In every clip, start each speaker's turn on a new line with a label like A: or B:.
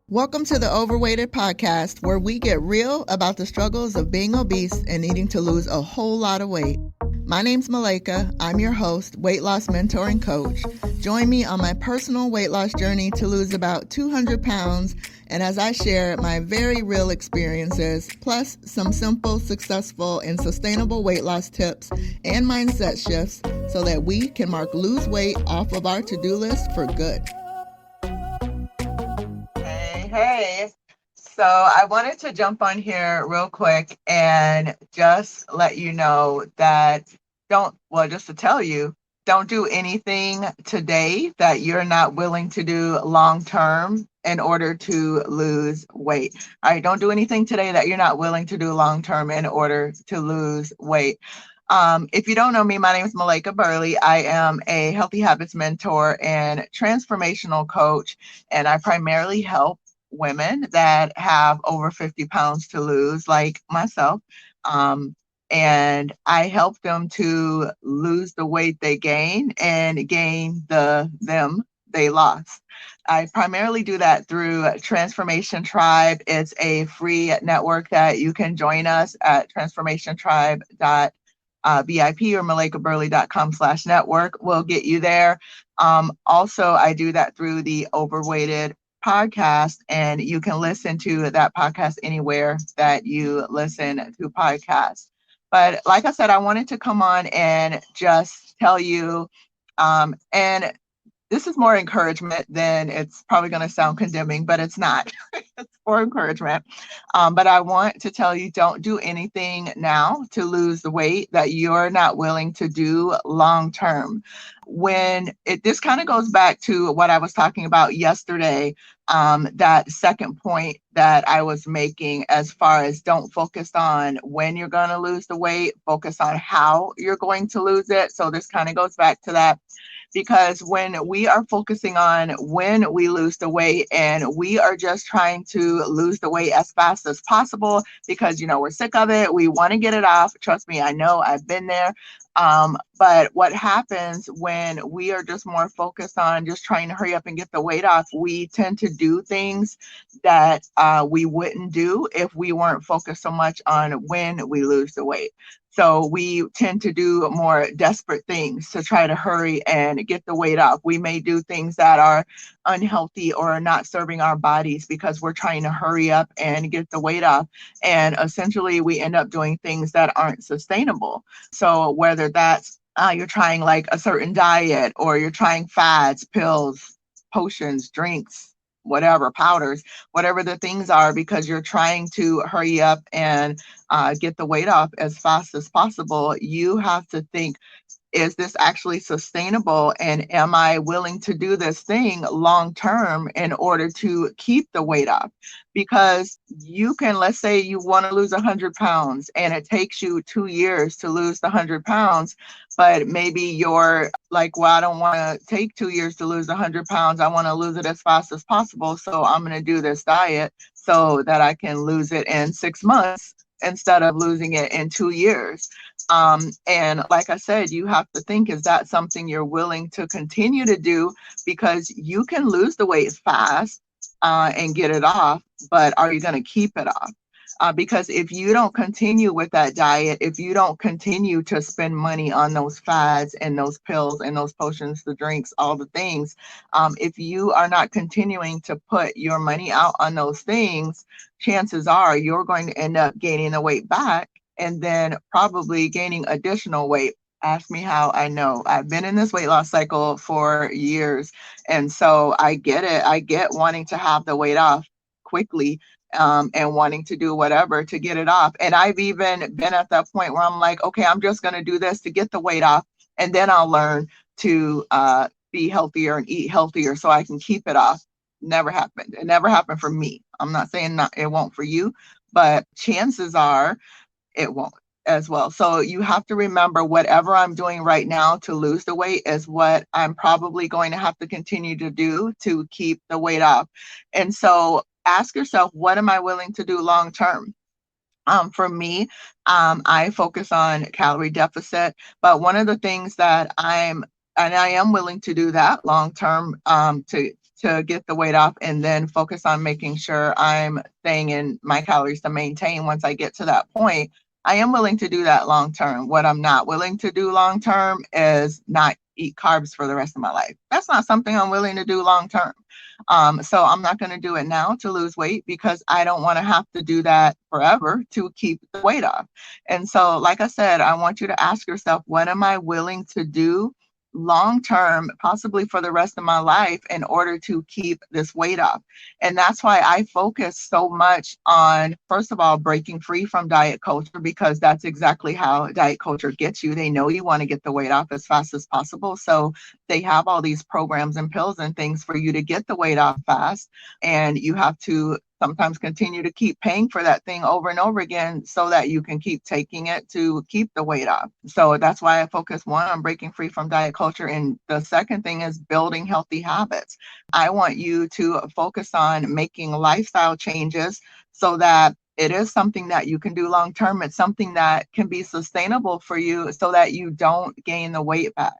A: Welcome to the Overweighted Podcast, where we get real about the struggles of being obese and needing to lose a whole lot of weight. My name's Malaika. I'm your host, weight loss mentor and coach. Join me on my personal weight loss journey to lose about 200 pounds, and as I share my very real experiences, plus some simple, successful, and sustainable weight loss tips and mindset shifts so that we can mark lose weight off of our to-do list for good. Hey. So I wanted to jump on here real quick and just let you know that just to tell you, don't do anything today that you're not willing to do long term in order to lose weight. All right, don't do anything today that you're not willing to do long term in order to lose weight. If you don't know me, my name is Malaika Burley. I am a healthy habits mentor and transformational coach, and I primarily help women that have over 50 pounds to lose, like myself. And I help them to lose the weight they gain and gain them they lost. I primarily do that through Transformation Tribe. It's a free network that you can join us at transformationtribe.VIP or malaikaburley.com/network will get you there. Also, I do that through the Overweighted podcast, and you can listen to that podcast anywhere that you listen to podcasts. But like I said, I wanted to come on and just tell you, and this is more encouragement than it's probably going to sound condemning, but it's not. It's for encouragement. But I want to tell you, don't do anything now to lose the weight that you're not willing to do long term. This kind of goes back to what I was talking about yesterday, that second point that I was making as far as don't focus on when you're going to lose the weight, focus on how you're going to lose it. So this kind of goes back to that. Because when we are focusing on when we lose the weight and we are just trying to lose the weight as fast as possible because, we're sick of it, we want to get it off. Trust me, I know, I've been there. But what happens when we are just more focused on just trying to hurry up and get the weight off, we tend to do things that we wouldn't do if we weren't focused so much on when we lose the weight. So we tend to do more desperate things to try to hurry and get the weight off. We may do things that are unhealthy or not serving our bodies because we're trying to hurry up and get the weight off. And essentially, we end up doing things that aren't sustainable. So whether that's you're trying like a certain diet, or you're trying fads, pills, potions, drinks, whatever, powders, whatever the things are, because you're trying to hurry up and get the weight off as fast as possible, you have to think, is this actually sustainable? And am I willing to do this thing long term in order to keep the weight off? Because let's say you want to lose 100 pounds and it takes you 2 years to lose the 100 pounds, but maybe you're like, well, I don't want to take 2 years to lose 100 pounds. I want to lose it as fast as possible. So I'm going to do this diet so that I can lose it in 6 months instead of losing it in 2 years. And like I said, you have to think, is that something you're willing to continue to do? Because you can lose the weight fast and get it off, but are you going to keep it off? Because if you don't continue with that diet, if you don't continue to spend money on those fads and those pills and those potions, the drinks, all the things, if you are not continuing to put your money out on those things, chances are you're going to end up gaining the weight back and then probably gaining additional weight. Ask me how I know. I've been in this weight loss cycle for years. And so I get it. I get wanting to have the weight off quickly, and wanting to do whatever to get it off. And I've even been at that point where I'm like, okay, I'm just going to do this to get the weight off, and then I'll learn to be healthier and eat healthier so I can keep it off. Never happened. It never happened for me. I'm not saying it won't for you, but chances are it won't as well. So you have to remember, whatever I'm doing right now to lose the weight is what I'm probably going to have to continue to do to keep the weight off. And so ask yourself, what am I willing to do long term? For me, I focus on calorie deficit, but one of the things that I am willing to do that long term, to to get the weight off and then focus on making sure I'm staying in my calories to maintain once I get to that point, I am willing to do that long term. What I'm not willing to do long term is not eat carbs for the rest of my life. That's not something I'm willing to do long term. So I'm not going to do it now to lose weight because I don't want to have to do that forever to keep the weight off. And so, like I said, I want you to ask yourself, what am I willing to do long term, possibly for the rest of my life, in order to keep this weight off? And that's why I focus so much on, first of all, breaking free from diet culture, because that's exactly how diet culture gets you. They know you want to get the weight off as fast as possible. So they have all these programs and pills and things for you to get the weight off fast. And you have to sometimes continue to keep paying for that thing over and over again so that you can keep taking it to keep the weight off. So that's why I focus, one, on breaking free from diet culture. And the second thing is building healthy habits. I want you to focus on making lifestyle changes so that it is something that you can do long term. It's something that can be sustainable for you so that you don't gain the weight back.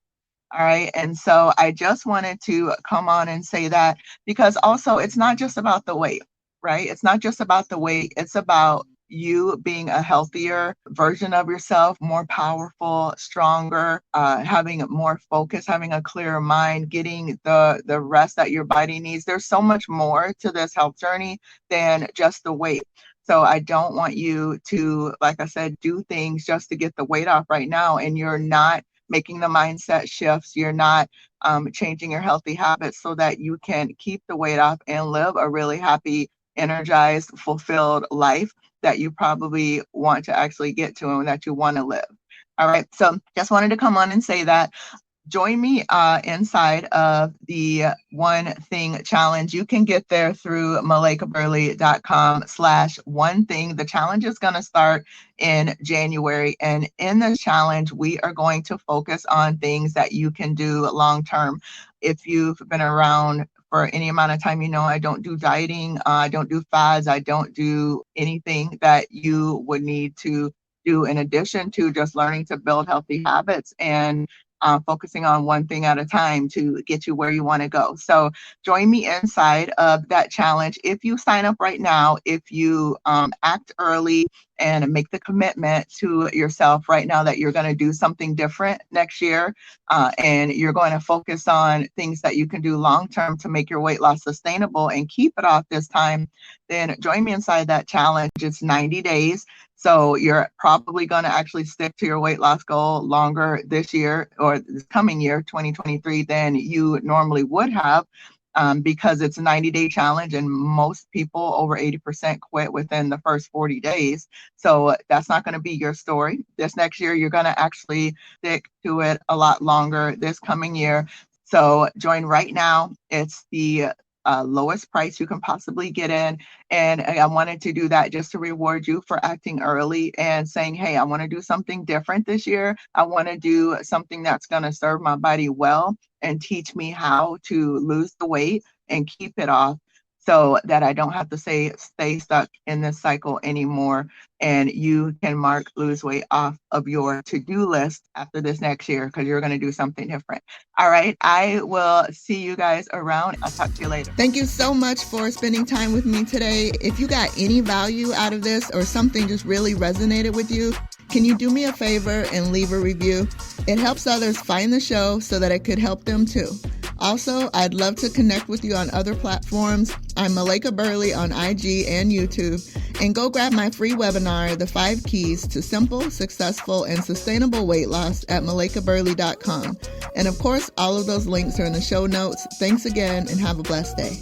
A: All right. And so I just wanted to come on and say that, because also it's not just about the weight, right? It's not just about the weight. It's about you being a healthier version of yourself, more powerful, stronger, having more focus, having a clearer mind, getting the rest that your body needs. There's so much more to this health journey than just the weight. So I don't want you to, like I said, do things just to get the weight off right now, and you're not making the mindset shifts. You're not changing your healthy habits so that you can keep the weight off and live a really happy, energized, fulfilled life that you probably want to actually get to and that you want to live. All right. So just wanted to come on and say that. Join me inside of the One Thing Challenge. You can get there through malaikaburley.com/one thing. The challenge is going to start in January. And in this challenge, we are going to focus on things that you can do long term. If you've been around for any amount of time, you know I don't do dieting. I don't do fads. I don't do anything that you would need to do in addition to just learning to build healthy habits and focusing on one thing at a time to get you where you want to go. So join me inside of that challenge. If you sign up right now, if you act early and make the commitment to yourself right now that you're going to do something different next year, and you're going to focus on things that you can do long term to make your weight loss sustainable and keep it off this time, then join me inside that challenge. It's 90 days. So you're probably going to actually stick to your weight loss goal longer this year or this coming year, 2023, than you normally would have, because it's a 90-day challenge and most people, over 80%, quit within the first 40 days. So that's not going to be your story. This next year, you're going to actually stick to it a lot longer this coming year. So join right now. It's the lowest price you can possibly get in. And I wanted to do that just to reward you for acting early and saying, hey, I want to do something different this year. I want to do something that's going to serve my body well and teach me how to lose the weight and keep it off so that I don't have to stay stuck in this cycle anymore. And you can mark lose weight off of your to-do list after this next year because you're going to do something different. All right. I will see you guys around. I'll talk to you later. Thank you so much for spending time with me today. If you got any value out of this or something just really resonated with you, can you do me a favor and leave a review? It helps others find the show so that it could help them too. Also, I'd love to connect with you on other platforms. I'm Malaika Burley on IG and YouTube. And go grab my free webinar, The 5 Keys to Simple, Successful, and Sustainable Weight Loss at malaikaburley.com. And of course, all of those links are in the show notes. Thanks again and have a blessed day.